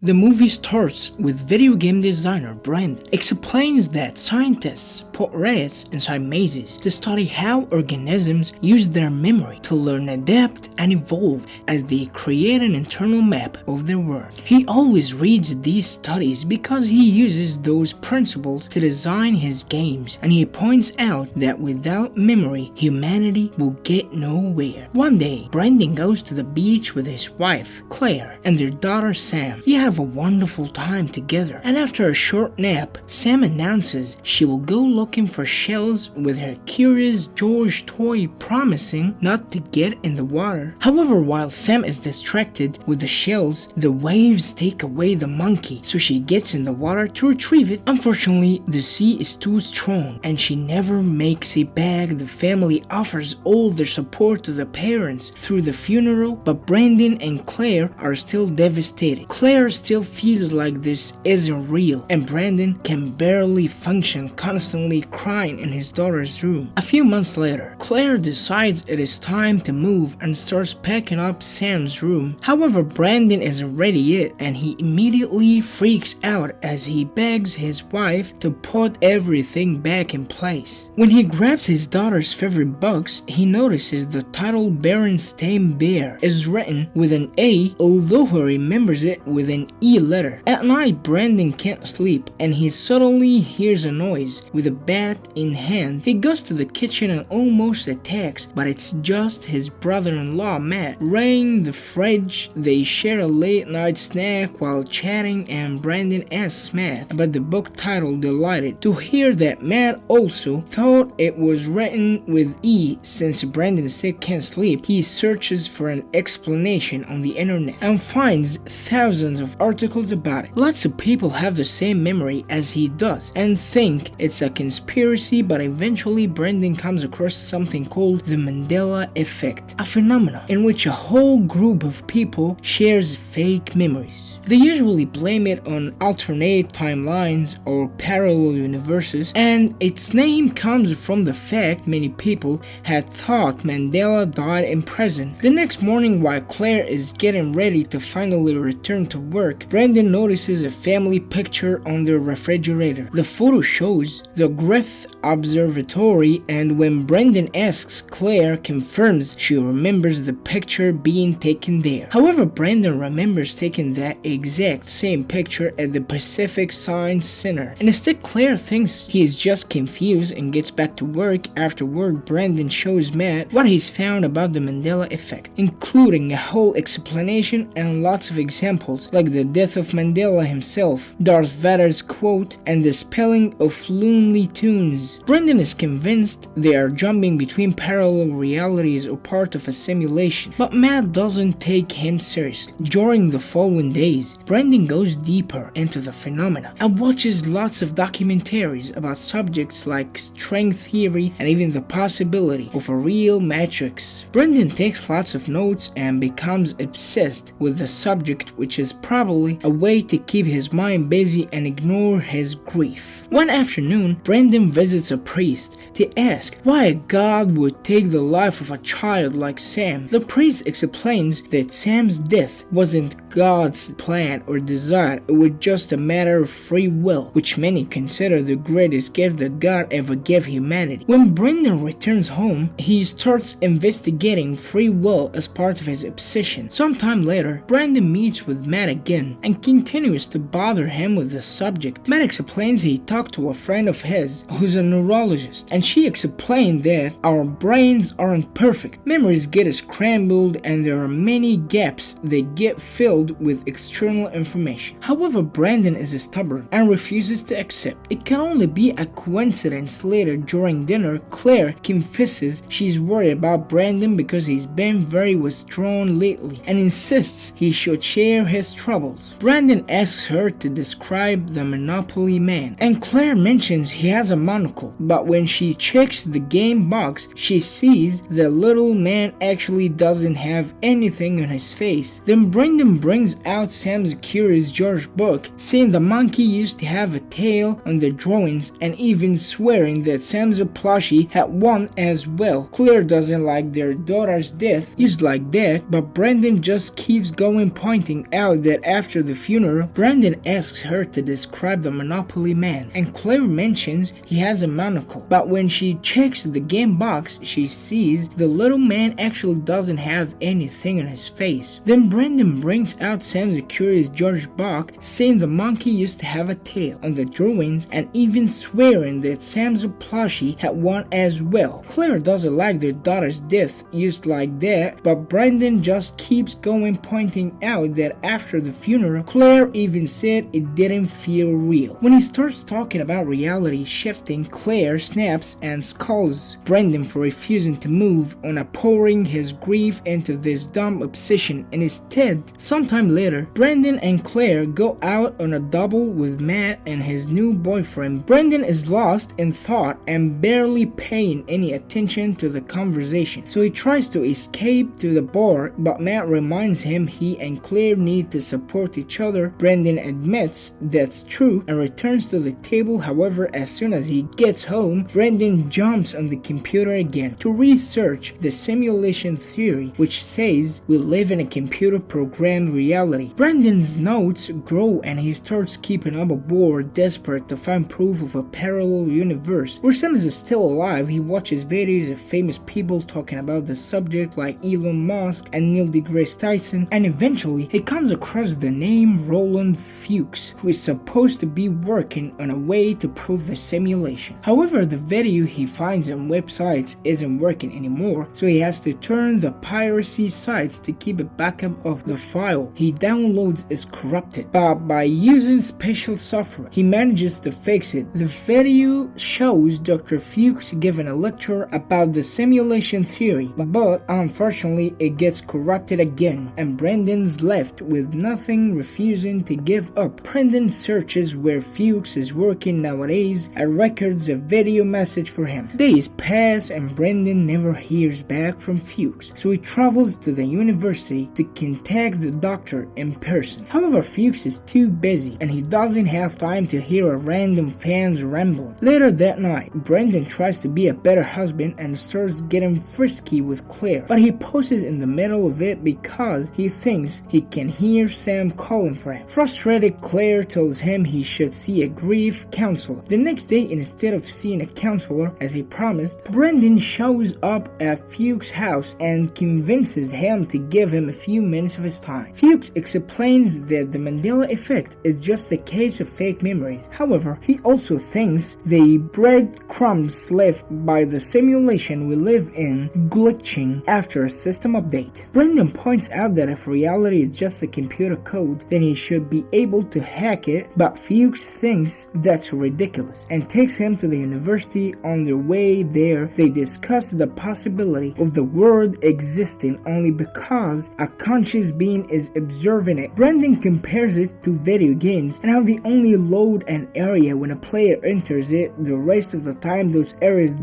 The movie starts with video game designer Brandon explains that scientists put rats inside mazes to study how organisms use their memory to learn, adapt, and evolve as they create an internal map of their world. He always reads these studies because he uses those principles to design his games, and he points out that without memory, humanity will get nowhere. One day, Brandon goes to the beach with his wife, Claire, and their daughter, Sam. They have a wonderful time together, and after a short nap, Sam announces she will go looking for shells with her Curious George toy, promising not to get in the water. However, while Sam is distracted with the shells, the waves take away the monkey, so she gets in the water to retrieve it. Unfortunately, the sea is too strong and she never makes it back. The family offers all their support to the parents through the funeral, but Brandon and Claire are still devastated. Claire still feels like this isn't real, and Brandon can barely function, constantly crying in his daughter's room. A few months later, Claire decides it is time to move and starts packing up Sam's room. However, Brandon isn't ready yet, and he immediately freaks out as he begs his wife to put everything back in place. When he grabs his daughter's favorite books, he notices the title Berenstain Bear is written with an A, although he remembers it with an E letter. At night, Brandon can't sleep, and he suddenly hears a noise. With a bat in hand, he goes to the kitchen and almost attacks, but it's just his brother-in-law, Matt. Raiding the fridge, they share a late-night snack while chatting, and Brandon asks Matt about the book title, delighted to hear that Matt also thought it was written with E. Since Brandon still can't sleep, he searches for an explanation on the internet and finds thousands of articles about it. Lots of people have the same memory as he does and think it's a conspiracy, but eventually Brandon comes across something called the Mandela effect, a phenomenon in which a whole group of people shares fake memories. They usually blame it on alternate timelines or parallel universes, and its name comes from the fact many people had thought Mandela died in prison. The next morning, while Claire is getting ready to finally return to work, Brandon notices a family picture on their refrigerator. The photo shows the Griffith Observatory, and when Brandon asks, Claire confirms she remembers the picture being taken there. However, Brandon remembers taking that exact same picture at the Pacific Science Center, and instead Claire thinks he is just confused and gets back to work. Afterward, Brandon shows Matt what he's found about the Mandela effect, including a whole explanation and lots of examples like the death of Mandela himself, Darth Vader's quote, and the spelling of Looney Tunes. Brandon is convinced they are jumping between parallel realities or part of a simulation, but Matt doesn't take him seriously. During the following days, Brandon goes deeper into the phenomena and watches lots of documentaries about subjects like string theory and even the possibility of a real matrix. Brandon takes lots of notes and becomes obsessed with the subject, which is probably a way to keep his mind busy and ignore his grief. One afternoon, Brandon visits a priest to ask why a god would take the life of a child like Sam. The priest explains that Sam's death wasn't God's plan or desire, it was just a matter of free will, which many consider the greatest gift that God ever gave humanity. When Brandon returns home, he starts investigating free will as part of his obsession. Sometime later, Brandon meets with Matt again and continues to bother him with the subject. Matt explains he talked to a friend of his who's a neurologist, and she explained that our brains aren't perfect. Memories get scrambled and there are many gaps that get filled with external information. However, Brandon is stubborn and refuses to accept. It can only be a coincidence. Later during dinner, Claire confesses she's worried about Brandon because he's been very withdrawn lately and insists he should share his troubles. Brandon asks her to describe the Monopoly Man, and Claire mentions he has a monocle, but when she checks the game box, she sees the little man actually doesn't have anything on his face. Then Brendan brings out Sam's Curious George book, saying the monkey used to have a tail on the drawings and even swearing that Sam's plushie had one as well. Claire doesn't like their daughter's death used like that, but Brendan just keeps going, pointing out that after the funeral, Brendan asks her to describe the Monopoly man, and Claire mentions he has a monocle, but when she checks the game box, she sees the little man actually doesn't have anything on his face. Then Brendan brings out Sam's Curious George book, saying the monkey used to have a tail on the drawings and even swearing that Sam's plushie had one as well. Claire doesn't like their daughter's death used like that, but Brendan just keeps going, pointing out that after the funeral, Claire even said it didn't feel real. When he starts talking about reality shifting, Claire snaps and scolds Brendan for refusing to move on, pouring his grief into this dumb obsession, and instead, sometime later, Brendan and Claire go out on a double with Matt and his new boyfriend. Brendan is lost in thought and barely paying any attention to the conversation, so he tries to escape to the bar, but Matt reminds him he and Claire need to support each other. Brendan admits that's true and returns to the table. However, as soon as he gets home, Brendan jumps on the computer again to research the simulation theory, which says we live in a computer-programmed reality. Brendan's notes grow and he starts keeping up a board, desperate to find proof of a parallel universe where Sam is still alive. He watches videos of famous people talking about the subject like Elon Musk and Neil deGrasse Tyson, and eventually he comes across the name Roland Fuchs, who is supposed to be working on a way to prove the simulation. However, the video he finds on websites isn't working anymore, so he has to turn the piracy sites to keep a backup of the file he downloads is corrupted, but by using special software, he manages to fix it. The video shows Dr. Fuchs giving a lecture about the simulation theory, but unfortunately it gets corrupted again, and Brendan's left with nothing, refusing to give up. Brendan searches where Fuchs is working nowadays and records a video message for him. Days pass and Brendan never hears back from Fuchs, so he travels to the university to contact the doctor in person. However, Fuchs is too busy and he doesn't have time to hear a random fan's rambling. Later that night, Brendan tries to be a better husband and starts getting frisky with Claire, but he pauses in the middle of it because he thinks he can hear Sam calling for him. Frustrated, Claire tells him he should see a grief counselor. The next day, instead of seeing a counselor as he promised, Brendan shows up at Fuchs' house and convinces him to give him a few minutes of his time. Fuchs explains that the Mandela effect is just a case of fake memories. However, he also thinks the breadcrumbs left by the simulation we live in glitching after a system update. Brendan points out that if reality is just a computer code, then he should be able to hack it, but Fuchs thinks that's ridiculous and takes him to the university. On their way there, they discuss the possibility of the world existing only because a conscious being is observing it. Brendan compares it to video games and how they only load an area when a player enters it. The rest of the time those areas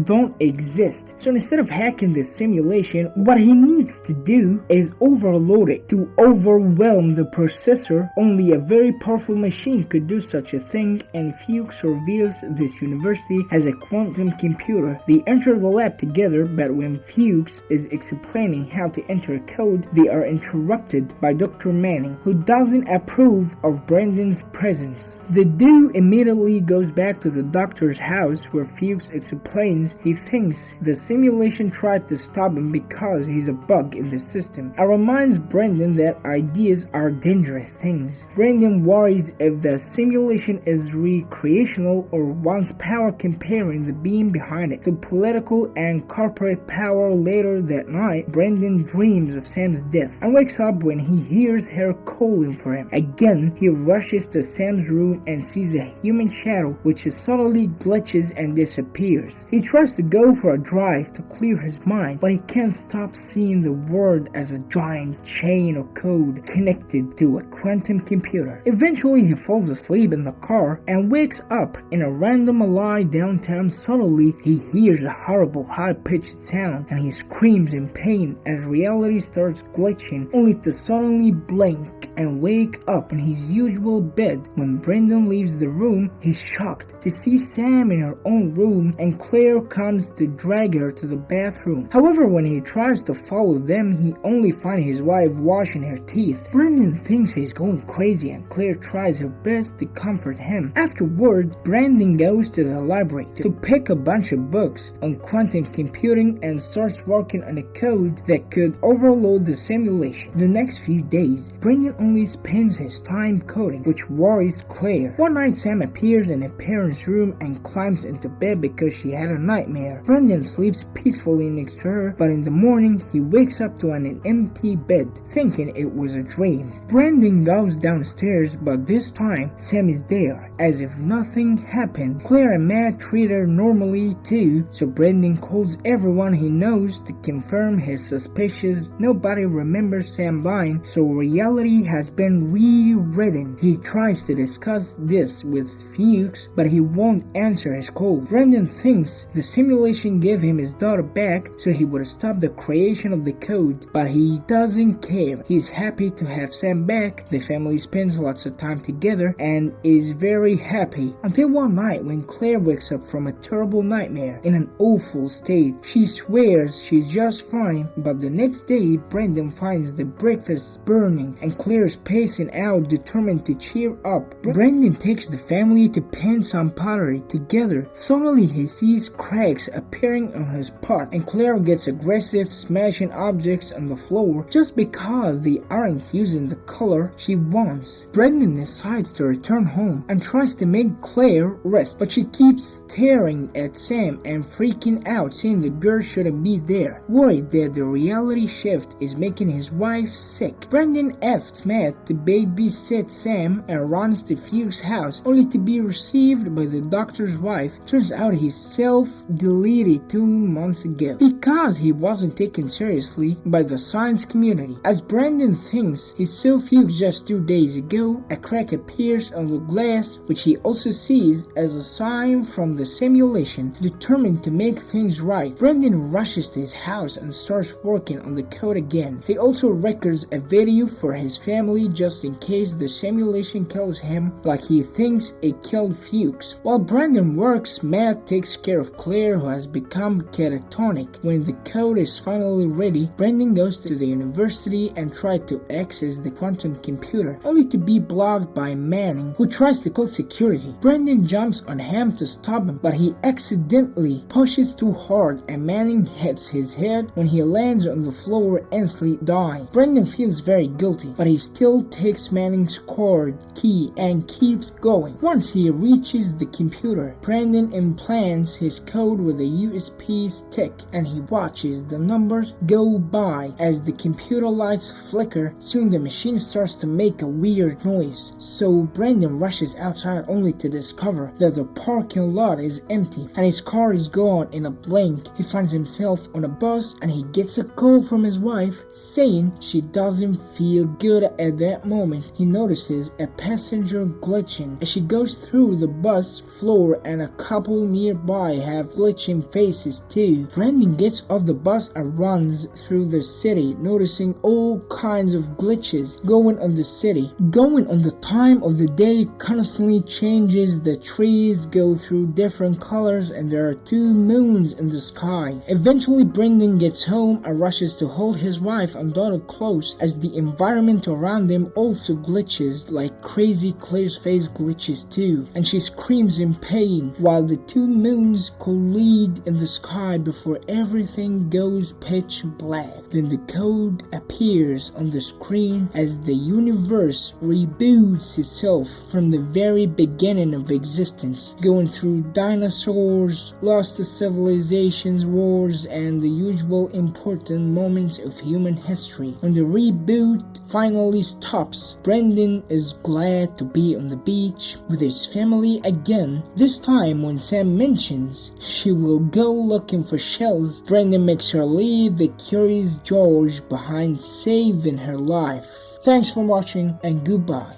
don't exist. So instead of hacking the simulation, what he needs to do is overload it to overwhelm the processor. Only a very powerful machine could do such a thing, and Fuchs reveals this university has a quantum computer. They enter the lab together, but when Fuchs is explaining how to enter a code, they are interrupted by Dr. Manning, who doesn't approve of Brendan's presence. The dude immediately goes back to the doctor's house where Fuchs explains he thinks the simulation tried to stop him because he's a bug in the system, and reminds Brendan that ideas are dangerous things. Brendan worries if the simulation is recreational or wants power, comparing the being behind it to political and corporate power. Later that night, Brendan dreams of Sam's death and wakes up when he hears her calling for him. Again, he rushes to Sam's room and sees a human shadow which subtly glitches and disappears. He tries to go for a drive to clear his mind, but he can't stop seeing the world as a giant chain of code connected to a quantum computer. computer. Eventually he falls asleep in the car and wakes up in a random alley downtown. Suddenly he hears a horrible high-pitched sound and he screams in pain as reality starts glitching, only to suddenly blink and wake up in his usual bed. When Brendan leaves the room, he's shocked to see Sam in her own room and Claire comes to drag her to the bathroom. However, when he tries to follow them, he only finds his wife washing her teeth. Brendan thinks he's going crazy and Claire tries her best to comfort him. Afterward, Brendan goes to the library to pick a bunch of books on quantum computing and starts working on a code that could overload the simulation. The next few days, Brendan only spends his time coding, which worries Claire. One night Sam appears in her parents' room and climbs into bed because she had a nightmare. Brendan sleeps peacefully next to her, but in the morning he wakes up to an empty bed, thinking it was a dream. Brendan goes downstairs, but this time Sam is there, as if nothing happened. Claire and Matt treat her normally too, so Brendan calls everyone he knows to confirm his suspicions. Nobody remembers Sam lying, so reality has been rewritten. He tries to discuss this with Fuchs, but he won't answer his call. Brendan thinks the simulation gave him his daughter back so he would stop the creation of the code, but he doesn't care. He's happy to have Sam back. The family spends lots of time together and is very happy until one night when Claire wakes up from a terrible nightmare in an awful state. She swears she's just fine, but the next day Brendan finds the breakfast burning and Claire's pacing out, determined to cheer up. Brendan takes the family to paint some pottery together. Suddenly he sees cracks appearing on his pot and Claire gets aggressive, smashing objects on the floor just because they aren't using the color she wants. Brendan decides to return home and tries to make Claire rest, but she keeps staring at Sam and freaking out, saying the girl shouldn't be there. Worried that the reality shift is making his wife sick, Brendan asks Matt to babysit Sam and runs to Fuchs' house, only to be received by the doctor's wife. Turns out he self-deleted 2 months ago because he wasn't taken seriously by the science community. As Brendan thinks he saw Fuchs just 2 days ago, a crack appears on the glass, which he also sees as a sign from the simulation. Determined to make things right, Brendan rushes to his house and starts working on the code again. He also records a video for his family just in case the simulation kills him like he thinks it killed Fuchs. While Brendan works, Matt takes care of Claire, who has become catatonic. When the code is finally ready, Brendan goes to the university and tries to access the quantum computer, only to be blocked by Manning, who tries to call security. Brendan jumps on him to stop him, but he accidentally pushes too hard and Manning hits his head. When he lands on the floor, instantly dying. Brendan feels very guilty, but he still takes Manning's card key and keeps going. Once he reaches the computer, Brendan implants his code with a USB stick and he watches the numbers go by. As the computer lights flicker, soon the machine starts to make a weird noise, so Brendan rushes outside only to discover that the parking lot is empty and his car is gone in a blink. He finds himself on a bus and he gets a call from his wife saying she doesn't feel good. At that moment, he notices a passenger glitching as she goes through the bus floor and a couple nearby have glitching faces too. Brendan gets off the bus and runs through the city, noticing all kinds of glitches going on the city. Going on the time of the day constantly changes. The trees go through different colors and there are 2 moons in the sky. Eventually Brendan gets home and rushes to hold his wife and daughter close as the environment around them also glitches like crazy. Claire's face glitches too and she screams in pain while the 2 moons collide in the sky before everything goes pitch black. Then the code appears on the screen as the universe reboots itself from the very beginning of existence, going through dinosaurs, lost to civilizations, wars, and the usual important moments of human history. When the reboot finally stops, Brendan is glad to be on the beach with his family again. This time when Sam mentions she will go looking for shells, Brendan makes her leave the Curious George behind, saving her life. Thanks for watching and goodbye.